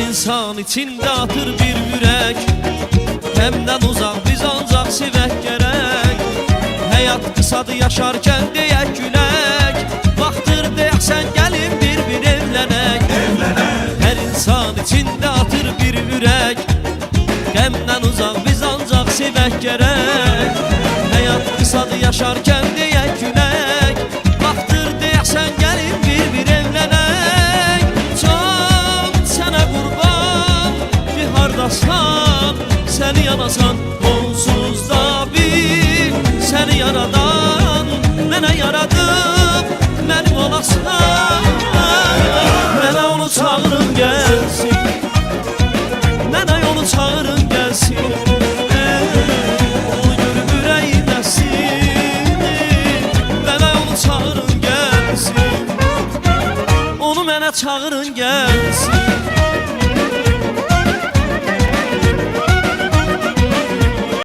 İnsan içinde atır bir yürek, hemden uzak biz ancak sevek gerek. Hayat kısadır yaşarken deyək gülek, vaxtır deyəksən gelin bir evlenek. Her insan içinde atır bir yürek, hemden uzak biz ancak sevek gerek. Hayat kısadır yaşarken deyək gülek, vaxtır deyəksən gelin bir evlenek. Can sənə qurban bir hardasan, seni yanasan onsuz da bil. Seni yaradan mənə yaradıb mənim olasan. Mənə onu çağırın gəlsin, mənə onu çağırın gəlsin. Onu görüb ürəyim əsin, mənə onu çağırın gəlsin. Onu mənə çağırın gəlsin.